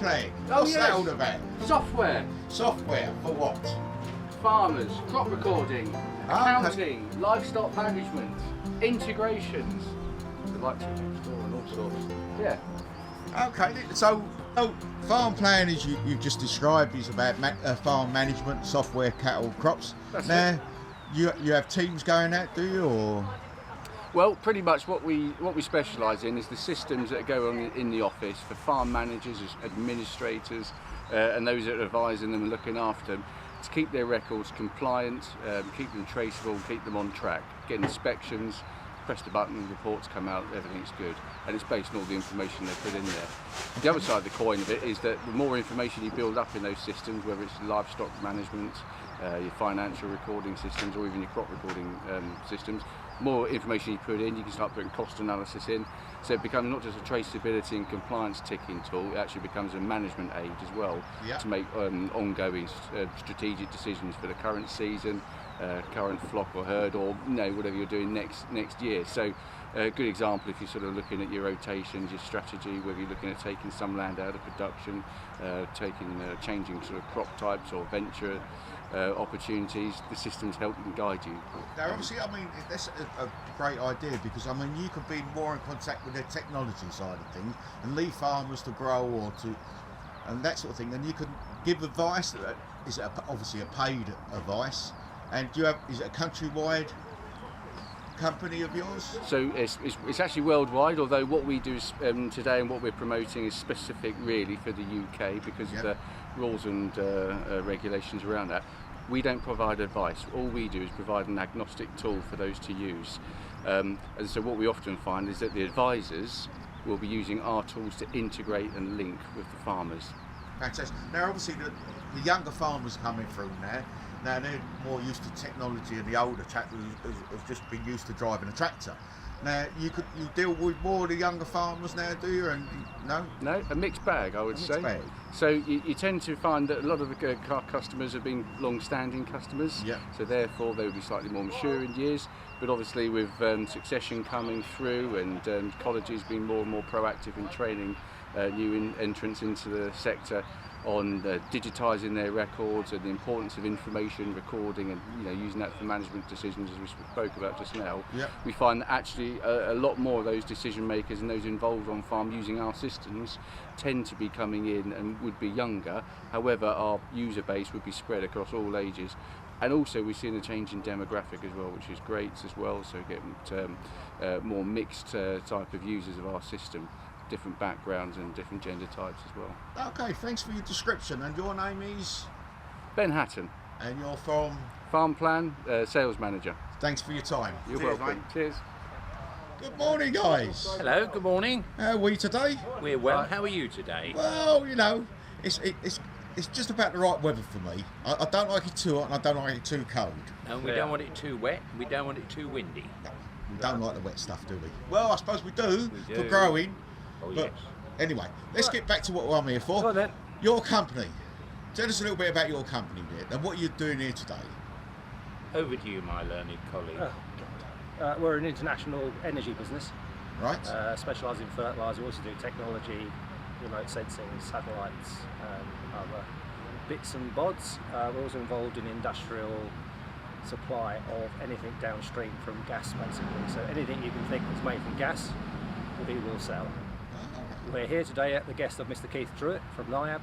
plan. Oh, What's yes. that all about? Software, Software for what? farmers, crop recording, accounting, livestock management, integrations, the likes of next door and all sorts. Yeah. Okay, so farm plan, as you've just described, is about farm management, software, cattle, crops. That's now, you have teams going out, do you, or? Well, pretty much what we specialise in is the systems that go on in the office for farm managers, administrators, and those that are advising them and looking after them to keep their records compliant, keep them traceable, keep them on track, get inspections, press the button, reports come out, everything's good, and it's based on all the information they put in there. The other side of the coin of it is that the more information you build up in those systems, whether it's livestock management, your financial recording systems, or even your crop recording systems, more information you put in, you can start putting cost analysis in. So it becomes not just a traceability and compliance ticking tool, it actually becomes a management aid as well, to make ongoing strategic decisions for the current season, current flock or herd, or whatever you're doing next year. So a good example, if you're sort of looking at your rotations, your strategy, whether you're looking at taking some land out of production, changing sort of crop types or venture opportunities, the systems help and guide you. Now, obviously, I mean, that's a great idea, because I mean, you could be more in contact with the technology side of things and leave farmers to grow and that sort of thing. And you can give advice. Is it obviously a paid advice? And is it a countrywide company of yours? So it's actually worldwide, although what we do is, today and what we're promoting is specific really for the UK because of the rules and regulations around that. We don't provide advice. All we do is provide an agnostic tool for those to use. And so what we often find is that the advisors will be using our tools to integrate and link with the farmers. Fantastic. Now, obviously, the younger farmers coming through now they're more used to technology, and the older chap has just been used to driving a tractor. Now, you deal with more of the younger farmers now, do you? And no, a mixed bag, I would say. Bag. So you tend to find that a lot of the car customers have been long-standing customers. Yeah. So therefore, they would be slightly more mature in years. But obviously, with succession coming through and colleges being more and more proactive in training new entrants into the sector on digitising their records and the importance of information recording and using that for management decisions, as we spoke about just now. Yep. We find that actually a lot more of those decision makers and those involved on farm using our systems tend to be coming in and would be younger. However, our user base would be spread across all ages. And also we're seeing a change in demographic as well, which is great as well, so getting more mixed type of users of our system, different backgrounds and different gender types as well. Okay, thanks for your description. And your name is? Ben Hatton. And you're from? Farm Plan, Sales Manager. Thanks for your time. You're Cheers, welcome. mate. Cheers. Good morning, guys. Hello, good morning. How are we today? We're well. How are you today? Well, it's just about the right weather for me. I don't like it too hot and I don't like it too cold. And we don't want it too wet, we don't want it too windy. No, we don't like the wet stuff, do we? Well, I suppose we do for do. growing. Oh, But yes. anyway, let's get back to what I'm here for. Go on then. Your company. Tell us a little bit about your company, dear, and what you're doing here today. Over to you, my learned colleague. We're an international energy business, Right? specialising in fertiliser. We also do technology, remote sensing, satellites, other bits and bods. We're also involved in industrial supply of anything downstream from gas, basically. So anything you can think that's made from gas, we will sell. We're here today at the guest of Mr. Keith Druitt from NIAB,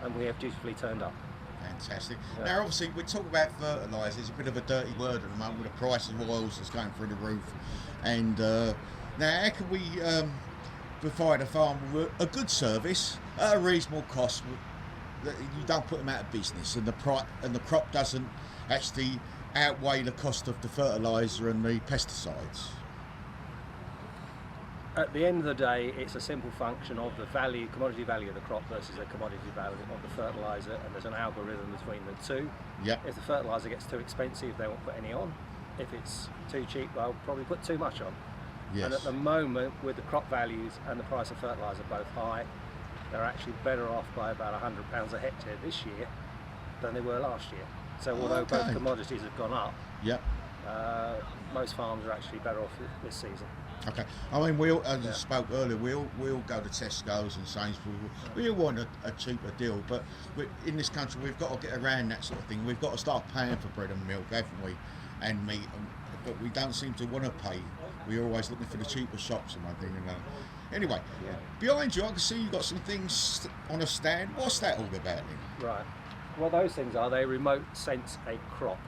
and we have dutifully turned up. Fantastic. Yeah. Now, obviously, we talk about fertiliser. It's a bit of a dirty word at the moment with the price of oils that's going through the roof. And now, how can we provide a farmer with a good service at a reasonable cost that you don't put them out of business, and the crop doesn't actually outweigh the cost of the fertiliser and the pesticides? At the end of the day, it's a simple function of the commodity value of the crop versus the commodity value of the fertiliser, and there's an algorithm between the two. Yep. If the fertiliser gets too expensive, they won't put any on. If it's too cheap, they'll probably put too much on. Yes. And at the moment, with the crop values and the price of fertiliser both high, they're actually better off by about £100 a hectare this year than they were last year. So although both commodities have gone up, Yep. most farms are actually better off this season. Okay. I mean, we all, as I spoke earlier, we all go to Tesco's and Sainsbury's. We all want a cheaper deal, but in this country, we've got to get around that sort of thing. We've got to start paying for bread and milk, haven't we? And meat, but we don't seem to want to pay. We're always looking for the cheaper shops and one thing and another. Anyway, behind you, I can see you've got some things on a stand. What's that all about then? Right. Well, those things are, they remote sense a crop.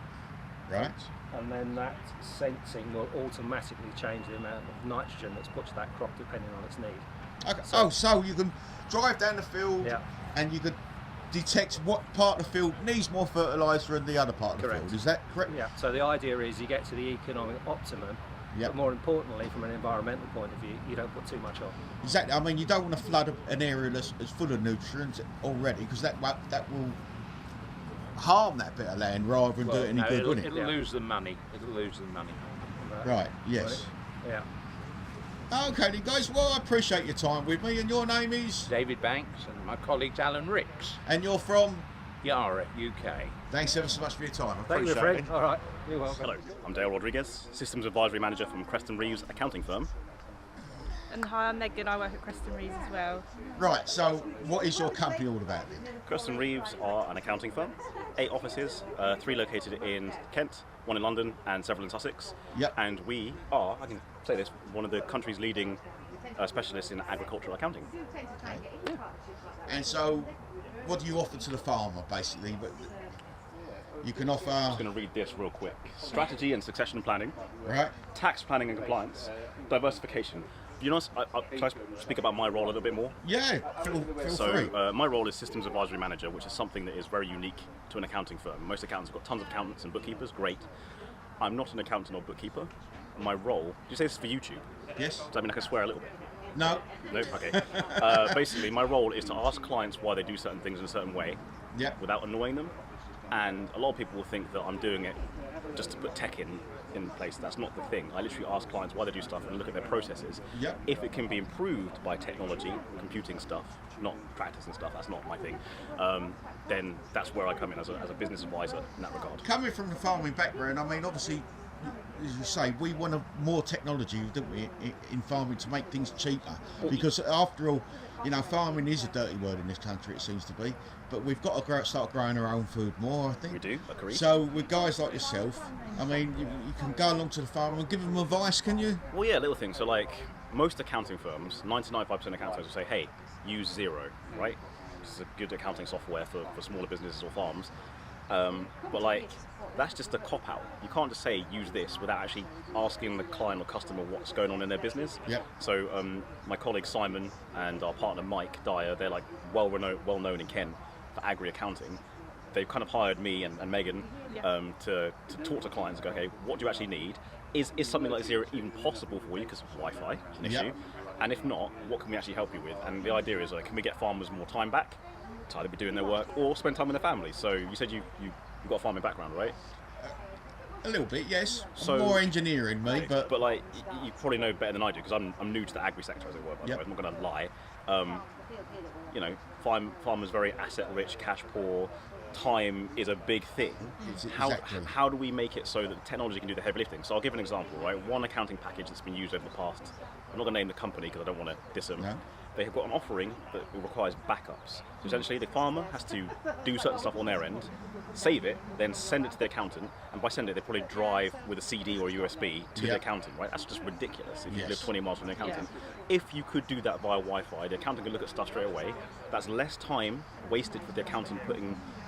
Right. And then that sensing will automatically change the amount of nitrogen that's put to that crop depending on its need. Okay. So you can drive down the field and you can detect what part of the field needs more fertiliser than the other part of the field. Is that correct? Yeah. So the idea is you get to the economic optimum, but more importantly, from an environmental point of view, you don't put too much on. Exactly. I mean, you don't want to flood an area that's full of nutrients already, because that will harm that bit of land rather than do it any good, wouldn't it? It'll lose the money. It'll lose the money. Right. Yes. Yeah. Okay, then, guys. Well, I appreciate your time with me. And your name is David Banks and my colleague's Alan Ricks. And you're from Yarra, UK. Thanks ever so much for your time. I Thank you, appreciate it. Fred. All right. You're welcome. Hello, I'm Dale Rodriguez, Systems Advisory Manager from Creston Reeves accounting firm. And hi, I'm Megan. I work at Creston Reeves as well. Right. So, what is your company all about then? Creston Reeves are an accounting firm, 8 offices, 3 located in Kent, 1 in London, and several in Sussex. Yep. And we are, I can say this, one of the country's leading specialists in agricultural accounting. And so, what do you offer to the farmer, basically? But you can offer. I'm just going to read this real quick. Strategy and succession planning, Right. tax planning and compliance, diversification. You know, I'll try to speak about my role a little bit more. Yeah. Feel free. So my role is Systems Advisory Manager, which is something that is very unique to an accounting firm. Most accountants have got tons of accountants and bookkeepers, great. I'm not an accountant or bookkeeper. My role, did you say this is for YouTube? Yes. Does that mean I can swear a little bit? No. No? Okay. Basically, my role is to ask clients why they do certain things in a certain way Yeah. without annoying them. And a lot of people will think that I'm doing it just to put tech in place. That's not the thing. I literally ask clients why they do stuff and look at their processes. Yeah. If it can be improved by technology, computing stuff, not practice and stuff, that's not my thing, then that's where I come in as a business advisor in that regard. Coming from the farming background, I mean, obviously, as you say, we want more technology, don't we, in farming to make things cheaper. Because after all, you know, farming is a dirty word in this country, it seems to be. But we've got to start growing our own food more, I think. We do, agree. So with guys like yourself, I mean, you can go along to the farm and give them advice, can you? Well, yeah, little things. So, like, most accounting firms, 99.5% of accounting firms will say, hey, use Xero, right? This is a good accounting software for smaller businesses or farms. But, like, that's just a cop-out. You can't just say, use this, without actually asking the client or customer what's going on in their business. Yep. So, my colleague Simon and our partner Mike Dyer, they're, like, well-known in Kent for agri accounting. They've kind of hired me and Megan to talk to clients and go, okay, what do you actually need? Is something like Xero even possible for you? Because Wi-Fi is an issue. And if not, what can we actually help you with? And the idea is, can we get farmers more time back to either be doing their work or spend time with their families? So you said you've got a farming background, right? A little bit, yes. So, more engineering, me, but like you probably know better than I do because I'm new to the agri sector, as it were. By the way. I'm not going to lie. You know, farmers very asset rich, cash poor. Time is a big thing. How do we make it so that technology can do the heavy lifting? So I'll give an example, right? One accounting package that's been used over the past, I'm not going to name the company because I don't want to diss them. No. They have got an offering that requires backups. So essentially the farmer has to do certain stuff on their end, save it, then send it to the accountant, and by send it they probably drive with a CD or a USB to the accountant, right? That's just ridiculous if you live 20 miles from the accountant. If you could do that via Wi-Fi, the accountant could look at stuff straight away. That's less time wasted for the accountant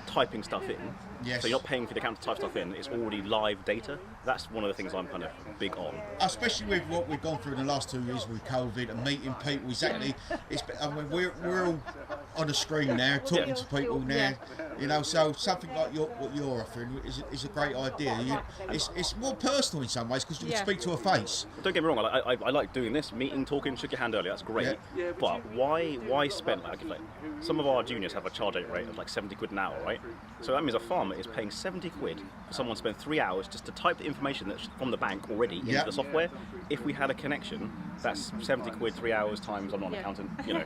typing stuff in. Yes. So you're not paying for the accountant to type stuff in, it's already live data. That's one of the things I'm kind of big on. Especially with what we've gone through in the last 2 years with COVID and meeting people, exactly. I mean, we're all on a screen now, talking to people now, you know, so something like what you're offering is a great idea. It's more personal in some ways because you can speak to a face. Don't get me wrong, I like doing this, meeting, talking, shook your hand earlier, that's great. But why spend, like some of our juniors have a charge rate of like 70 quid an hour, right? So that means a farmer is paying 70 quid for someone to spend 3 hours just to type the information that's from the bank already into the software. If we had a connection, that's 70 quid, 3 hours times, I'm not an accountant, you know,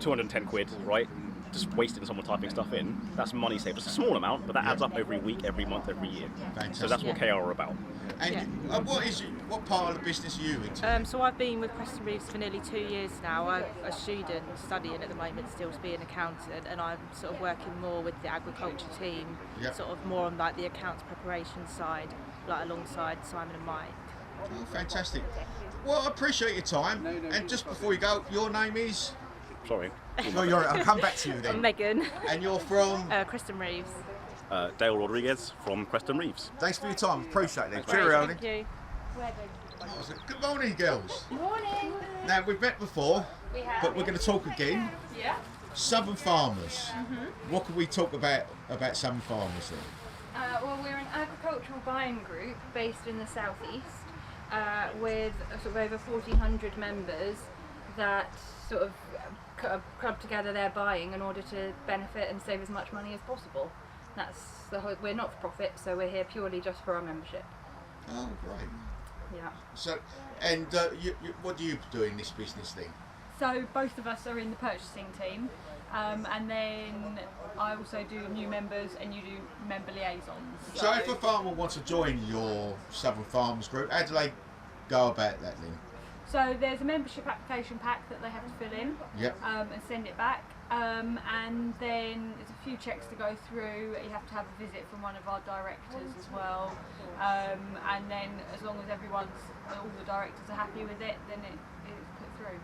210 quid, right? just wasting someone typing stuff in, that's money saved. It's a small amount, but that adds up every week, every month, every year. Fantastic. So that's what KR are about. And what part of the business are you into? So I've been with Preston Reeves for nearly 2 years now. I'm a student studying at the moment still to be an accountant, and I'm sort of working more with the agriculture team, Yep. sort of more on like the accounts preparation side, like alongside Simon and Mike. Oh, fantastic. Well, I appreciate your time. And just before you go, your name is? Sorry. No, I'll come back to you I'm then. Megan, And you're from? Kristen Reeves. Dale Rodriguez from Preston Reeves. Thanks for your time. Appreciate it. Great, Cheerio. thank you. Good morning, girls. Morning. Now, we've met before, but we're going to talk again. Yeah. Southern farmers. What can we talk about Southern farmers then? Well, we're an agricultural buying group based in the southeast with sort of over 1,400 members that sort of club together their buying in order to benefit and save as much money as possible. That's the whole. We're not for profit, so we're here purely just for our membership. Oh, great. Yeah. So, and what do you do in this business then? So both of us are in the purchasing team, and then I also do new members and you do member liaisons. So if a farmer wants to join your Southern Farmers group, how do they go about that then? So there's a membership application pack that they have to fill in Yep. and send it back, and then there's a few checks to go through. You have to have a visit from one of our directors as well, and then as long as all the directors are happy with it, then it's put through.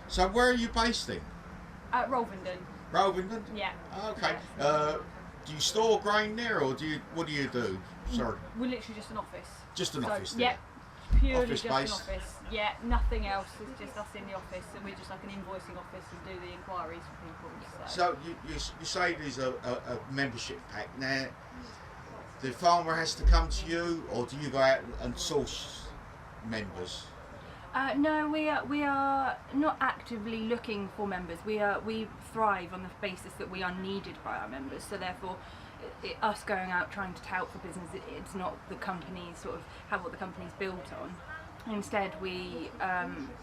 So where are you based then? At Rolvenden. Rolvenden? Yeah. Okay. Do you store grain there, or what do you do? Sorry. We're literally just an office. Just an office there? Yeah, purely Office just based? an office. Yeah, nothing else. It's just us in the office, and we're just like an invoicing office and do the inquiries for people. So you say there's a membership pack. Now, the farmer has to come to you, or do you go out and source members? No, we are not actively looking for members. We thrive on the basis that we are needed by our members. So therefore, us going out trying to tout for business, it's not the company sort of what the company's built on. Instead, we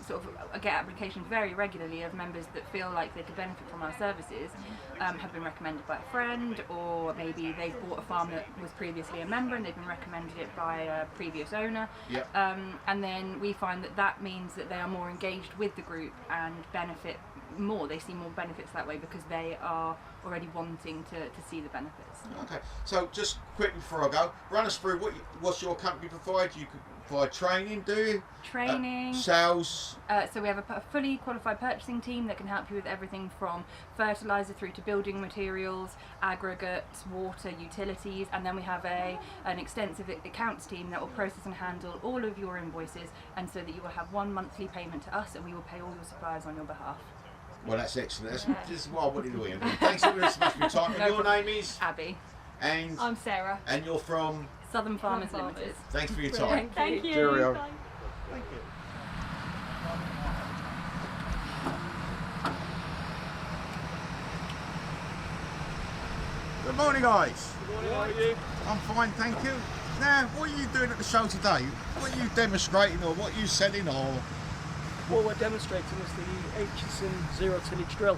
sort of get applications very regularly of members that feel like they could benefit from our services, have been recommended by a friend, or maybe they've bought a farm that was previously a member and they've been recommended it by a previous owner. Yep. And then we find that means that they are more engaged with the group and benefit more. They see more benefits that way because they are already wanting to see the benefits. Okay. So just quickly before I go, run us through what's your company provide? You could provide training, do you? Training. Sales. So we have a fully qualified purchasing team that can help you with everything from fertilizer through to building materials, aggregates, water, utilities, and then we have an extensive accounts team that will process and handle all of your invoices, and so that you will have one monthly payment to us and we will pay all your suppliers on your behalf. Well, that's excellent. That's what I wanted to hear. Thanks very much for your time. And your name is? Abby. And I'm Sarah. And you're from? Southern Farmers Farmers. Limited. Thanks for your time. Thank you. Cheerio. Bye. Thank you. Good morning, guys. Good morning, how are you? I'm fine, thank you. Now, what are you doing at the show today? What are you demonstrating, or what are you selling, or? What we're demonstrating is the Aitchison zero tillage drill.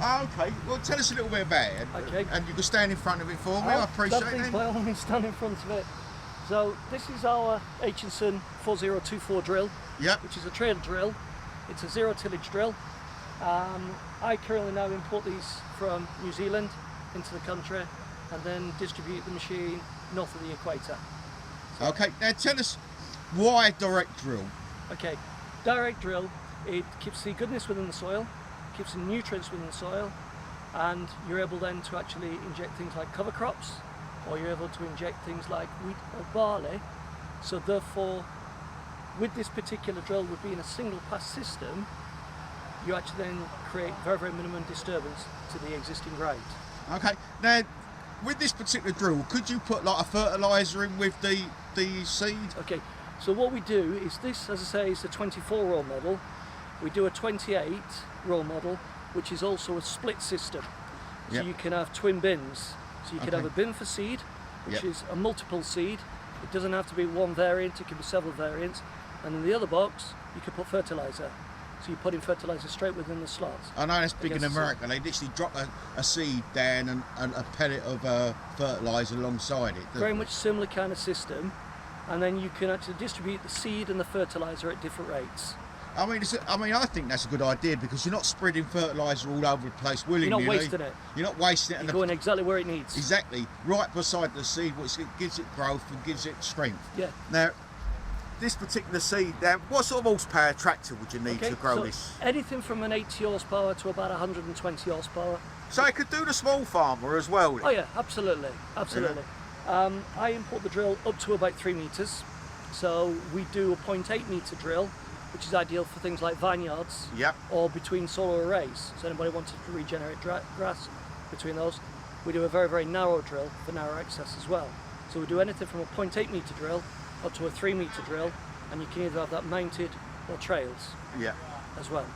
Oh, okay. Well, tell us a little bit about it. Okay. And you can stand in front of it for me. I appreciate Lovely, it. by all means, stand in front of it. So this is our Aitchison 4024 drill, Yep. which is a trail drill. It's a zero tillage drill. I currently now import these from New Zealand into the country and then distribute the machine north of the equator. Okay. Now, tell us why direct drill. Okay, direct drill, it keeps the goodness within the soil, keeps the nutrients within the soil, and you're able then to actually inject things like cover crops, or you're able to inject things like wheat or barley. So therefore, with this particular drill, with being a single pass system, you actually then create very, very minimum disturbance to the existing grade. Okay. Now, with this particular drill, could you put like a fertiliser in with the seed? Okay, so what we do is this, as I say, is a 24 row model. We do a 28 row model, which is also a split system. So Yep. you can have twin bins. So you can have Okay. a bin for seed, which Yep. is a multiple seed. It doesn't have to be one variant, it can be several variants. And in the other box, you can put fertiliser. So you're putting fertiliser straight within the slots. I know that's big in Against the America. They literally drop a seed down and a pellet of fertiliser alongside it. Very much similar kind of system, and then you can actually distribute the seed and the fertiliser at different rates. I mean, I think that's a good idea because you're not spreading fertiliser all over the place willingly. You're not wasting it. You're not wasting it. You're going exactly where it needs. Exactly, right beside the seed, which gives it growth and gives it strength. Yeah. Now, this particular seed, what sort of horsepower tractor would you need to grow so this? Anything from an 80 horsepower to about 120 horsepower. So it could do the small farmer as well. Oh yeah, absolutely, absolutely. I import the drill up to about 3 metres. So we do a 0.8 metre drill, which is ideal for things like vineyards. Yep. Or between solar arrays. So anybody wanted to regenerate grass between those, we do a very, very narrow drill for narrow access as well. So we do anything from a 0.8 metre drill up to a 3 metre drill, and you can either have that mounted or trails. Yeah. As well.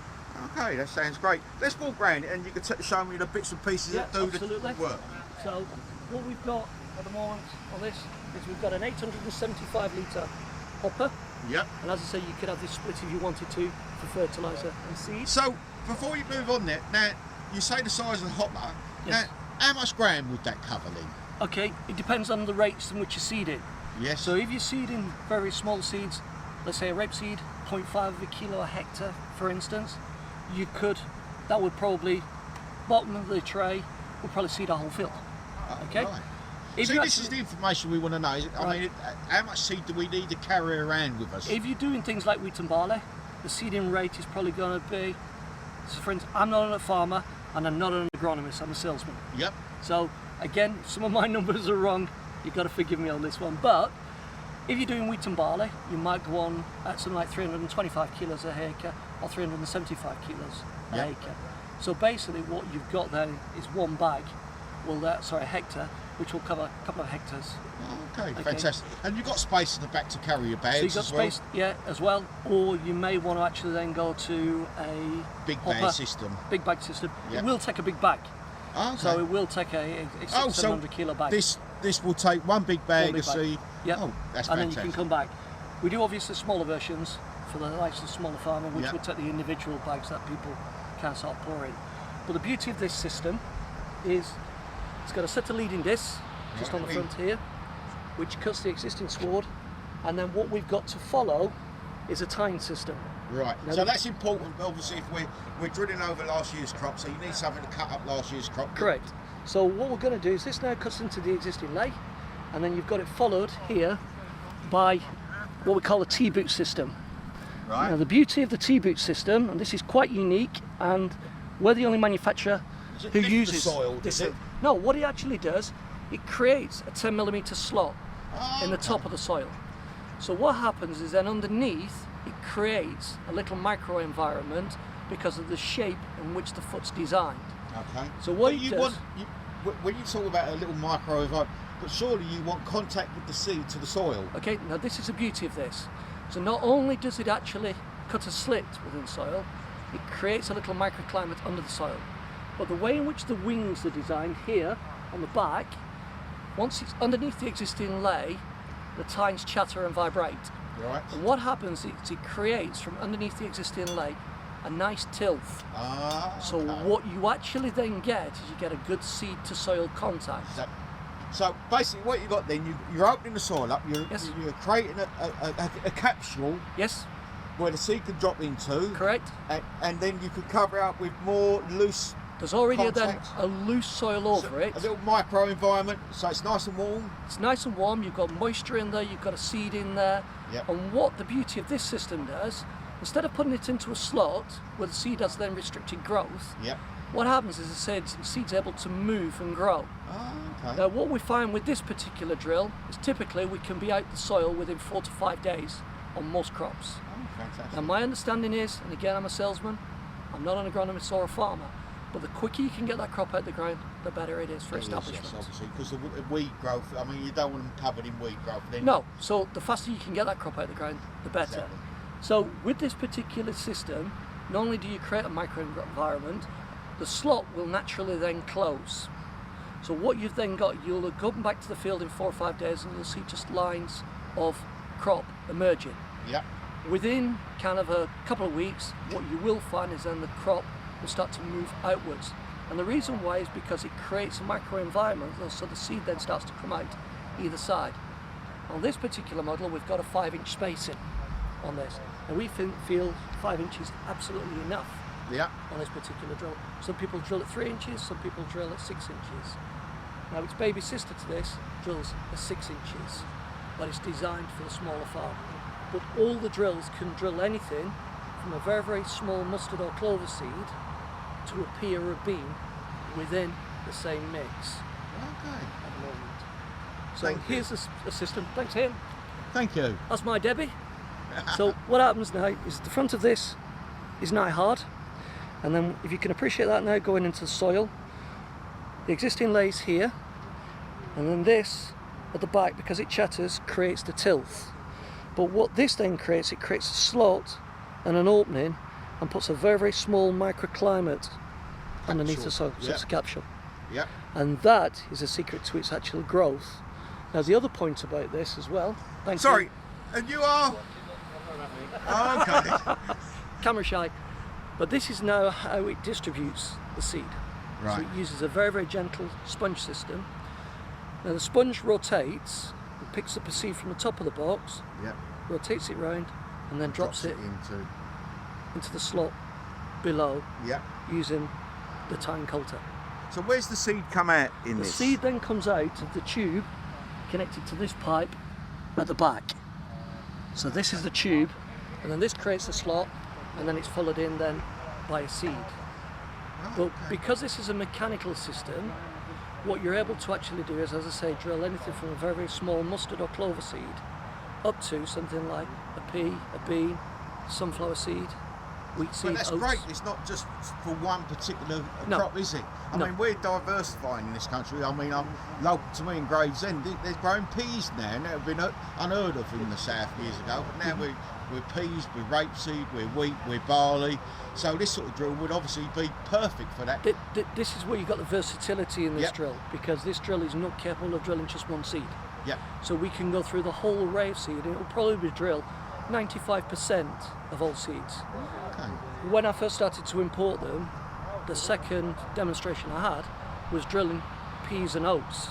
Okay, that sounds great. Let's walk round it and you can show me the bits and pieces that do absolutely. the work. So what we've got at the moment on this is we've got an 875 litre hopper. Yep. And as I say, you could have this split if you wanted to for fertiliser and seed. So before you move on there, now you say the size of the hopper. Yes. Now, how much ground would that cover then? Okay, it depends on the rates in which you're seeding. Yes. So if you're seeding very small seeds, let's say a rapeseed, 0.5 of a kilo a hectare, for instance, that would probably, bottom of the tray, would probably seed a whole field. Okay? Right. If See, you this is the information we want to know. I mean, how much seed do we need to carry around with us? If you're doing things like wheat and barley, the seeding rate is probably going to be, so for instance, I'm not a farmer and I'm not an agronomist, I'm a salesman. Yep. So again, some of my numbers are wrong, you've got to forgive me on this one, but if you're doing wheat and barley, you might go on at something like 325 kilos a acre or 375 kilos a acre. So basically what you've got there is one bag, a hectare, which will cover a couple of hectares. Okay, fantastic. And you've got space in the back to carry your bags. So you've got space, as well. Or you may want to actually then go to a big bag system. Big bag system. Yep. It will take a big bag. Okay. So it will take a 700 kilo bag. This will take one big bag of seed. Yeah. Oh, that's and fantastic. then you can come back. We do obviously smaller versions for the likes of smaller farmer, which would take the individual bags that people can start pouring. But the beauty of this system is it's got a set of leading discs just on the front here, which cuts the existing sward, and then what we've got to follow is a tying system. Right. Now so that's important, obviously, if we're drilling over last year's crop, so you need something to cut up last year's crop. Correct. So what we're going to do is this now cuts into the existing lay, and then you've got it followed here by what we call a T-boot system. Right. Now the beauty of the T-boot system, and this is quite unique, and we're the only manufacturer who uses the soil, this. does it? No, what it actually does, it creates a 10mm slot in the top of the soil. So what happens is then underneath it creates a little micro environment because of the shape in which the foot's designed. Okay. So what but when you talk about a little micro environment, but surely you want contact with the seed to the soil. Okay, now this is the beauty of this. So not only does it actually cut a slit within soil, it creates a little microclimate under the soil. But the way in which the wings are designed here on the back, once it's underneath the existing lay, the tines chatter and vibrate. Right. And what happens is it creates from underneath the existing lay a nice tilth. So what you actually then get is you get a good seed to soil contact. So basically what you got then, you're opening the soil up, you're creating a capsule. Yes. Where the seed can drop into. Correct. And then you can cover it up with more loose. There's already then a loose soil over it. A little micro environment, so it's nice and warm. It's nice and warm, you've got moisture in there, you've got a seed in there. Yep. And what the beauty of this system does, instead of putting it into a slot where the seed has then restricted growth, what happens is the seed's able to move and grow. Okay. Now what we find with this particular drill is typically we can be out the soil within 4 to 5 days on most crops. Fantastic. Now my understanding is, and again I'm a salesman, I'm not an agronomist or a farmer, but the quicker you can get that crop out the ground, the better it is for establishment. Yes, obviously, because the weed growth, I mean, you don't want them covered in weed growth. Then. No, so the faster you can get that crop out the ground, the better. Exactly. So with this particular system, not only do you create a microenvironment, the slot will naturally then close. So what you've then got, you'll go back to the field in 4 or 5 days and you'll see just lines of crop emerging. Yep. Within kind of a couple of weeks, what you will find is then the crop will start to move outwards. And the reason why is because it creates a microenvironment, so the seed then starts to come out either side. On this particular model, we've got a 5-inch spacing on this, and we feel 5 inches absolutely enough on this particular drill. Some people drill at 3 inches, some people drill at 6 inches. Now its baby sister to this drills at 6 inches, but it's designed for the smaller farm. But all the drills can drill anything from a very, very small mustard or clover seed to a pea or a bean within the same mix Okay. at the moment. So Thank you. here's a system. Thanks, Ian. Thank you. That's my Debbie. So what happens now is the front of this is now hard, and then if you can appreciate that now going into the soil, the existing lays here, and then this at the back, because it chatters, creates the tilth. But what this then creates, it creates a slot and an opening and puts a very, very small microclimate underneath the soil, so it's a capsule. Yep. And that is a secret to its actual growth. Now the other point about this as well, thank Sorry, you, and you are? Oh, okay. camera shy, but this is now how it distributes the seed. Right. So it uses a very, very gentle sponge system. Now the sponge rotates, it picks up a seed from the top of the box, Yep. rotates it round, and then drops it into the slot below Yep. using the tine coulter. So where's the seed come out in The this? seed then comes out of the tube connected to this pipe at the back. So this is the tube, and then this creates a slot, and then it's followed in then by a seed. But because this is a mechanical system, what you're able to actually do is, as I say, drill anything from a very, very small mustard or clover seed up to something like a pea, a bean, sunflower seed, wheat seed, But that's oats. great. It's not just for one particular No. crop, is it? I No. mean, we're diversifying in this country. I mean, I'm local to me in Gravesend. They're growing peas now, and that have been unheard of in the south years ago. But now we're peas, we're rapeseed, we're wheat, we're barley. So this sort of drill would obviously be perfect for that. This is where you've got the versatility in this Yep. drill, because this drill is not capable of drilling just one seed. Yep. So we can go through the whole array of seed, and it will probably drill 95% of all seeds. Okay. When I first started to import them, the second demonstration I had was drilling peas and oats,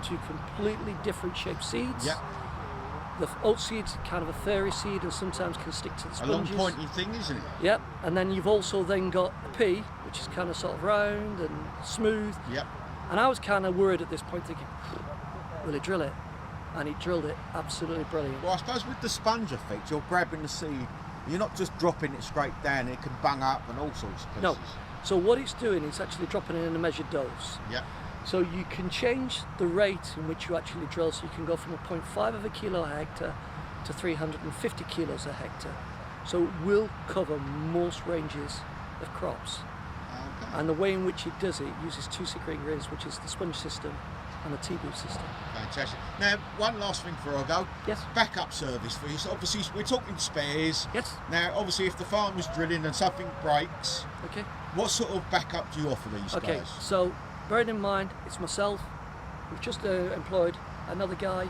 two completely different shaped seeds. Yep. The oat seed's kind of a fairy seed and sometimes can stick to the A long sponges. pointy thing, isn't it? Yep, and then you've also then got a pea, which is kind of sort of round and smooth. Yep. And I was kind of worried at this point, thinking, will it drill it? And it drilled it absolutely brilliant. Well, I suppose with the sponge effect, you're grabbing the seed. You're not just dropping it straight down. It can bung up and all sorts of places. No, so what it's doing is actually dropping it in a measured dose. Yep. So you can change the rate in which you actually drill, so you can go from a 0.5 of a kilo a hectare to 350 kilos a hectare. So it will cover most ranges of crops. Okay. And the way in which it does it uses two secret ingredients, which is the sponge system and the T-boot system. Fantastic. Now, one last thing before I go. Yes. Backup service for you. So obviously, we're talking spares. Yes. Now, obviously, if the farmer's drilling and something breaks, Okay. what sort of backup do you offer these Okay, guys? so bearing in mind it's myself, we've just employed another guy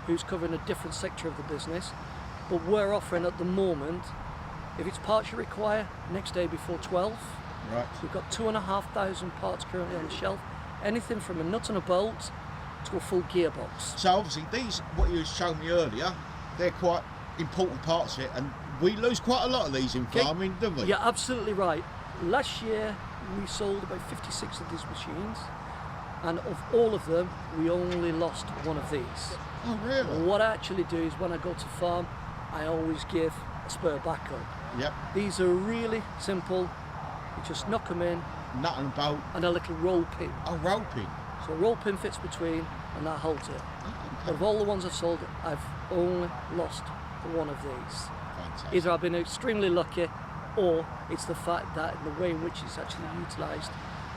who's covering a different sector of the business, but we're offering at the moment, if it's parts you require, next day before 12. Right. We've got 2,500 parts currently on the shelf, anything from a nut and a bolt to a full gearbox. So obviously, these, what you showed me earlier, they're quite important parts of it, and we lose quite a lot of these in Okay. farming, don't we? You're absolutely right. Last year we sold about 56 of these machines, and of all of them we only lost one of these. Oh, really? What I actually do is when I go to farm, I always give a spare backup. Yep. These are really simple. You just knock them in Nut and bolt. and a little roll pin. Oh, roping. So a roll pin fits between and that holds it. Oh, But of all the ones I've sold, I've only lost one of these. fantastic. Either I've been extremely lucky, or it's the fact that in the way in which it's actually utilised,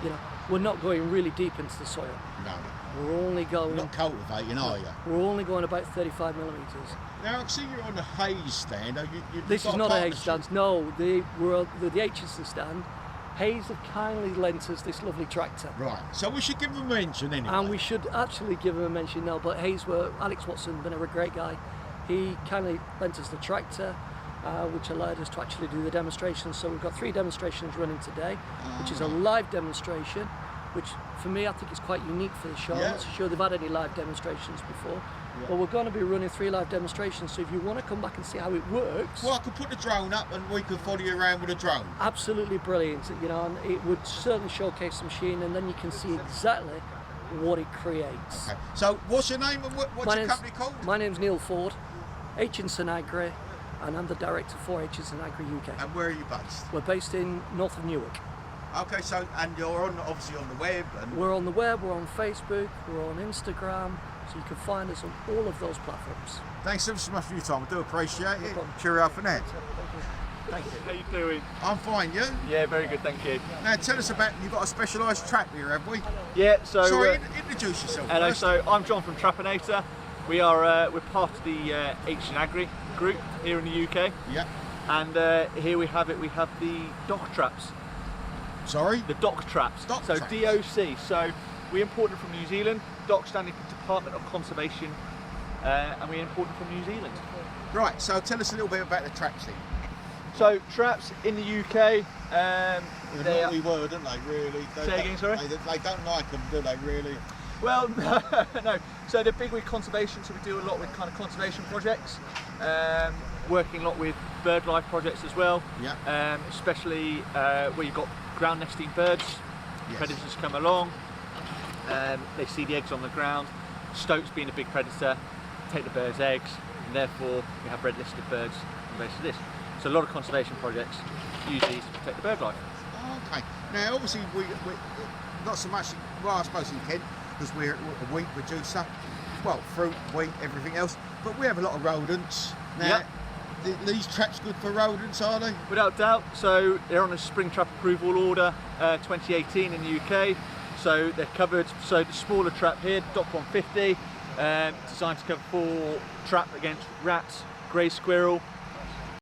you know, we're not going really deep into the soil. No, We're only you're going, not cultivating, are you? we're only going about 35 millimetres. Now, I see you're on the haze stand. This is not a Hayes stand. No, we're the Aitchison stand. Hayes have kindly lent us this lovely tractor. Right, so we should give them a mention anyway. And we should actually give him a mention now, but Hayes Alex Watson, been a great guy. He kindly lent us the tractor. which allowed us to actually do the demonstrations. So we've got 3 demonstrations running today, which is a live demonstration, which for me I think is quite unique for the show. I'm not so sure they've had any live demonstrations before. But we're going to be running 3 live demonstrations, so if you want to come back and see how it works... Well, I could put the drone up and we could follow you around with a drone. Absolutely brilliant, you know, and it would certainly showcase the machine, and then you can see exactly what it creates. Okay. So, what's your name and what's your company called? My name's Neil Ford, Hutchinson Agri, and I'm the director for Hutchinson Agri UK. And where are you based? We're based in north of Newark. Okay, so, and you're obviously on the web? And we're on the web, we're on Facebook, we're on Instagram, so you can find us on all of those platforms. Thanks ever so much for your time, I do appreciate it. Cheerio for now. Thank you. How you doing? I'm fine, you? Yeah, very good, thank you. Now tell us about, you've got a specialised trap here, have we? Yeah, so... Sorry, introduce yourself Hello, first. so I'm John from Trapinator. We're part of the Hutchinson Agri group here in the UK. Yeah. And here we have it, we have the dock traps. Sorry? The dock traps. Dock so traps. DOC, so we imported them from New Zealand, DOC standing for Department of Conservation, and we imported them from New Zealand. Right, so tell us a little bit about the traps then. So traps in the UK, They're naughty word, aren't they, really? Say again, sorry? They don't like them, do they, really? Well, no. So they're big with conservation, so we do a lot with kind of conservation projects, working a lot with bird life projects as well, especially where you've got ground nesting birds. Predators come along, they see the eggs on the ground, stoats being a big predator, take the birds' eggs, and therefore we have red listed birds on the basis of this. So a lot of conservation projects use these to protect the bird life. Okay. Now obviously we not so much, well I suppose in Kent, because we're a wheat producer, well fruit, wheat, everything else, but we have a lot of rodents. Now these traps good for rodents, are they? Without doubt. So they're on a spring trap approval order 2018 in the UK. So they're covered, so the smaller trap here, DOC 150, designed to cover full trap against rats, grey squirrel.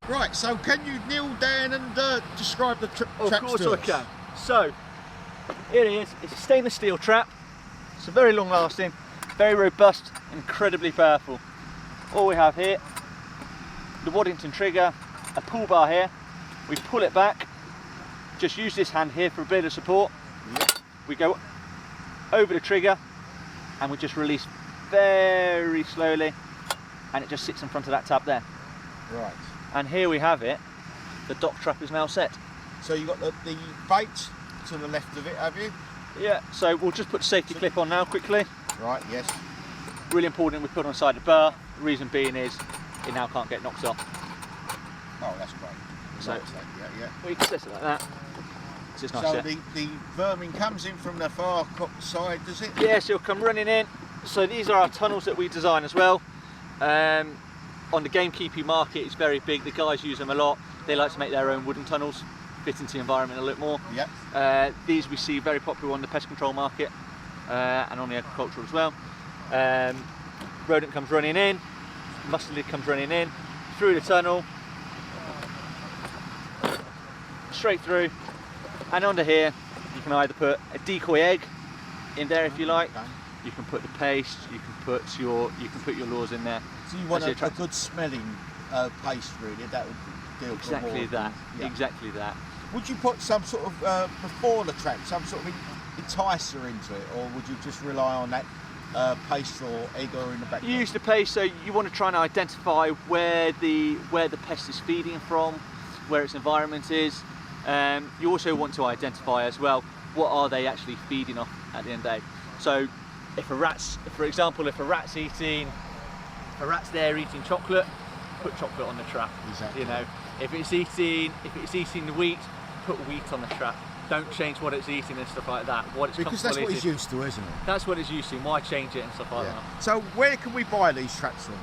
Right, so can you kneel down and describe the traps Of course to I us? can. So, here it is. It's a stainless steel trap. It's a very long lasting, very robust, incredibly powerful. All we have here, the Waddington trigger, a pull bar here. We pull it back, just use this hand here for a bit of support. We go over the trigger and we just release very slowly, and it just sits in front of that tab there. Right. And here we have it, the dock trap is now set. So you've got the bait to the left of it, have you? Yeah, so we'll just put the safety clip on now quickly. Right, yes. Really important we put on the side of the bar. The reason being is it now can't get knocked off. Oh, that's great. So, yeah. well, you can set it like that. It's just nice. So the vermin comes in from the far side, does it? Yeah, so it'll come running in. So these are our tunnels that we design as well. On the gamekeeping market, it's very big. The guys use them a lot. They like to make their own wooden tunnels, fit into the environment a little more. Yeah. These we see very popular on the pest control market and on the agricultural as well. Rodent comes running in, mustelid comes running in, through the tunnel, straight through, and under here you can either put a decoy egg in there if you like. Okay. You can put the paste. You can put your lures in there. So you want a good smelling paste, really? That would deal exactly more that. Yeah. Exactly that. Would you put some sort of before the trap, some sort of enticer into it, or would you just rely on that paste or egg or in the background? You use the paste, so you want to try and identify where the pest is feeding from, where its environment is. You also want to identify as well what are they actually feeding off at the end of the day. So if for example, if a rat's there eating chocolate, put chocolate on the trap. Exactly. You know, if it's eating the wheat, put wheat on the trap. Don't change what it's eating and stuff like that. Because that's what it's used to, isn't it? That's what it's used to. Why change it and stuff like that? So where can we buy these traps from?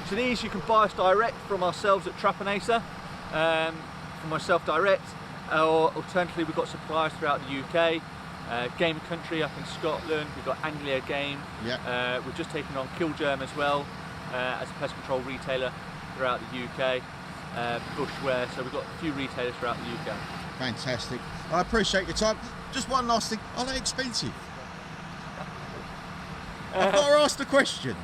So these you can buy us direct from ourselves at Trapinator, from myself direct, or alternatively we've got suppliers throughout the UK. Game Country up in Scotland, we've got Anglia Game. Yeah. We've just taken on Killgerm as well as a pest control retailer throughout the UK. Bushware, so we've got a few retailers throughout the UK. Fantastic. I appreciate your time. Just one last thing, are they expensive? I've got to ask the question.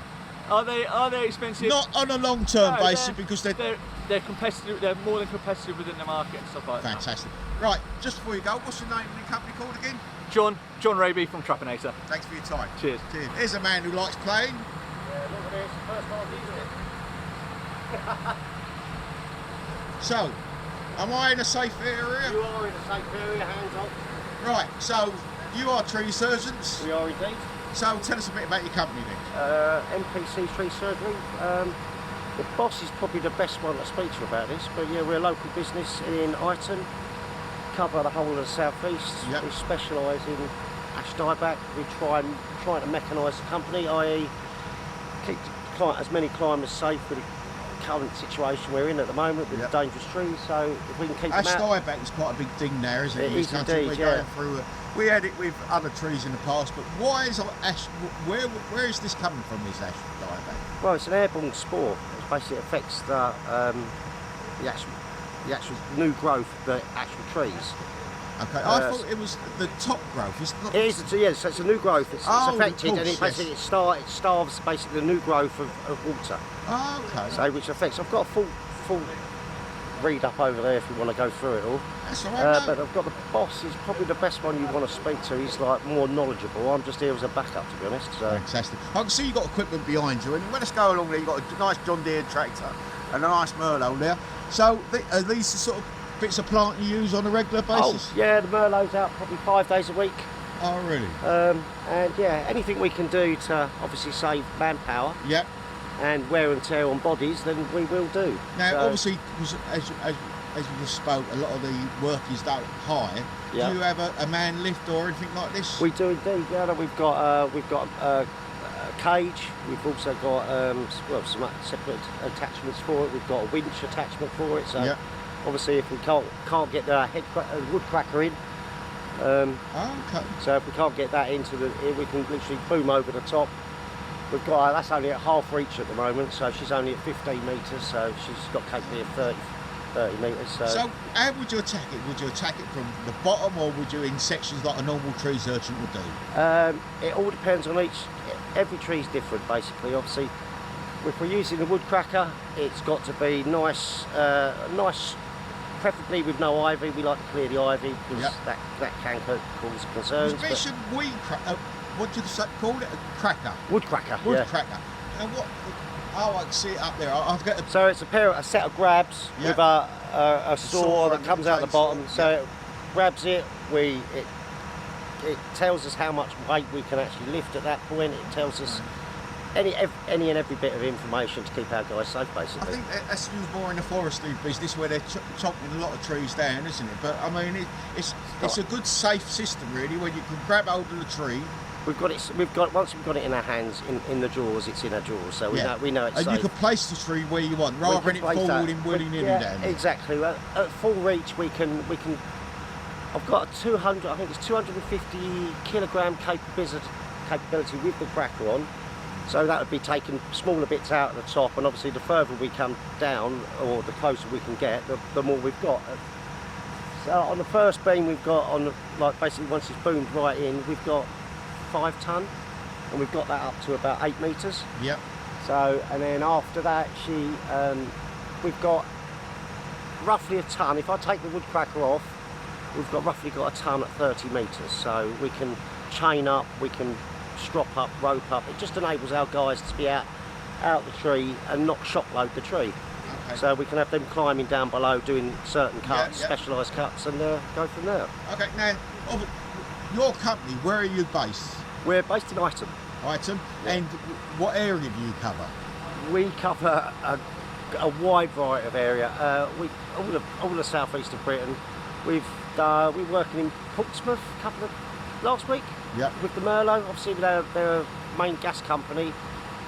Are they expensive? Not on a long-term No, basis because they're they're competitive. They're more than competitive within the market and stuff like that. Fantastic. Right, just before you go, what's your name and your company called again? John Raby from Trapinator. Thanks for your time. Cheers. Cheers. Here's a man who likes playing. Yeah, look at this, first time using it. So, am I in a safe area? You are in a safe area, hands off. Right, so you are tree surgeons. We are indeed. So tell us a bit about your company then. MPC Tree Surgery. The boss is probably the best one to speak to about this, but yeah, we're a local business in Iton, cover the whole of the southeast. Yep. We specialise in ash dieback. We try to mechanise the company, i.e. keep as many climbers safe with the current situation we're in at the moment with Yep. the dangerous trees. So if we can keep Ash them out. dieback is quite a big thing now, isn't it? It in this is country? indeed, We're yeah. going through we had it with other trees in the past, but why is ash? Where is this coming from? This ash dieback? Well, it's an airborne spore. It basically affects the actual new growth of the actual trees. Okay, I thought it was the top growth. It's not. It is, yes. So it's a new growth. It's affected, of course, and it basically it starves basically the new growth of water. Oh, okay. So which affects. I've got a full read up over there if you want to go through it all. That's all right. But I've got the boss. He's probably the best one you want to speak to. He's like more knowledgeable. I'm just here as a backup, to be honest. So. Fantastic. I can see you've got equipment behind you, and when us go along there, you've got a nice John Deere tractor and a nice Merlot there. So are these the sort of bits of plant you use on a regular basis? Oh, yeah, the Merlot's out probably 5 days a week. Oh, really? And yeah, anything we can do to obviously save manpower. Yep. And wear and tear on bodies, then we will do. Now, so, obviously, because as you just spoke, a lot of the work is done high. Yeah. Do you have a man lift or anything like this? We do indeed. Yeah, we've got a cage. We've also got some separate attachments for it. We've got a winch attachment for it. So yep. obviously, if we can't get the wood cracker in. Okay. So if we can't get that into we can literally boom over the top. We've got that's only at half reach at the moment, so she's only at 15 metres, so she's got capability of 30 metres. So how would you attack it? Would you attack it from the bottom, or would you in sections like a normal tree surgeon would do? It all depends on every tree's different basically. Obviously, if we're using the wood cracker, it's got to be nice, preferably with no ivy. We like to clear the ivy because yep. that can cause concerns. You mentioned weed cracker. What do you call it? A cracker? Wood cracker. Wood yeah. cracker. And what? Oh, I can see it up there. I'll get So it's a set of grabs with a saw that comes out the bottom. So it grabs it. It tells us how much weight we can actually lift at that point. It tells us any and every bit of information to keep our guys safe, basically. I think that's used more in the forestry business where they're chopping a lot of trees down, isn't it? But I mean, it's a good safe system really, where you can grab hold of the tree. Once we've got it in our hands, in the jaws, it's in our jaws, so we know it's safe. And you can place the tree where you want, rather than it falling willy-nilly down. Exactly. Well, at full reach, we can. I've got a 250 kilogram capability with the cracker on, so that would be taking smaller bits out at the top, and obviously the further we come down, or the closer we can get, the more we've got. So on the first beam, we've got basically once it's boomed right in, we've got 5 ton, and we've got that up to about 8 metres. Yep. So, and then after that, we've got roughly a ton. If I take the wood cracker off, we've roughly got a ton at 30 metres. So we can chain up, we can strop up, rope up. It just enables our guys to be out the tree and not shock load the tree. Okay. So we can have them climbing down below, doing certain cuts, specialised cuts, and go from there. Okay, now, your company, where are you based? We're based in Iton. Iton, and what area do you cover? We cover a wide variety of area. All the southeast of Britain. We're working in Portsmouth last week. Yep. With the Merlot, obviously they're a main gas company.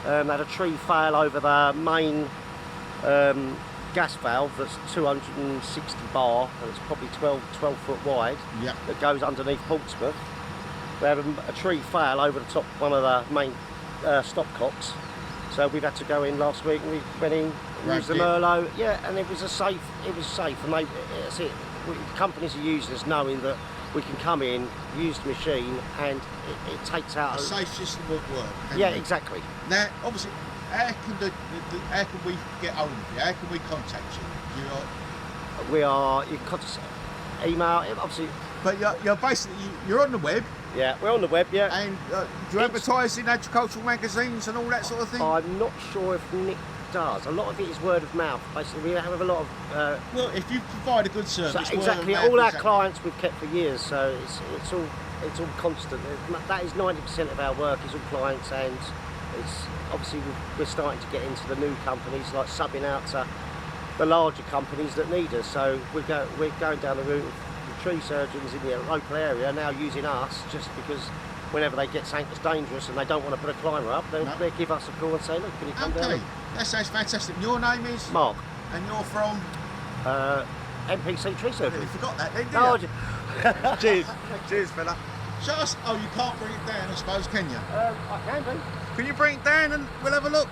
Had a tree fail over the main gas valve that's 260 bar, and it's probably 12 foot wide. Yep. That goes underneath Portsmouth. We had a tree fail over the top of one of the main stopcocks, so we've had to go in last week, and we went in, used the Merlot, and it was safe, and that's it. Companies are using us knowing that we can come in, use the machine, and it takes out a safe system of work. Yeah, exactly. Now, obviously, how can we get hold of you? How can we contact you? You can contact email, obviously. But you're basically you're on the web. Yeah, we're on the web, yeah. And do you advertise in agricultural magazines and all that sort of thing? I'm not sure if Nick does. A lot of it is word of mouth. Basically, we have a lot of. Well, if you provide a good service, so exactly. All our clients we've kept for years, so it's all constant. That is 90% of our work is all clients, and it's obviously we're starting to get into the new companies, like subbing out to the larger companies that need us. So we're going down the route of the tree surgeons in the local area now using us just because whenever they get something that's dangerous and they don't want to put a climber up, they'll give us a call and say, look, can you come down? Okay, that sounds fantastic. Your name is? Mark. And you're from? MPC Tree Surgery. You forgot that, didn't you? Cheers. Cheers, fella. Oh, you can't bring it down, I suppose, can you? I can do. Can you bring it down and we'll have a look?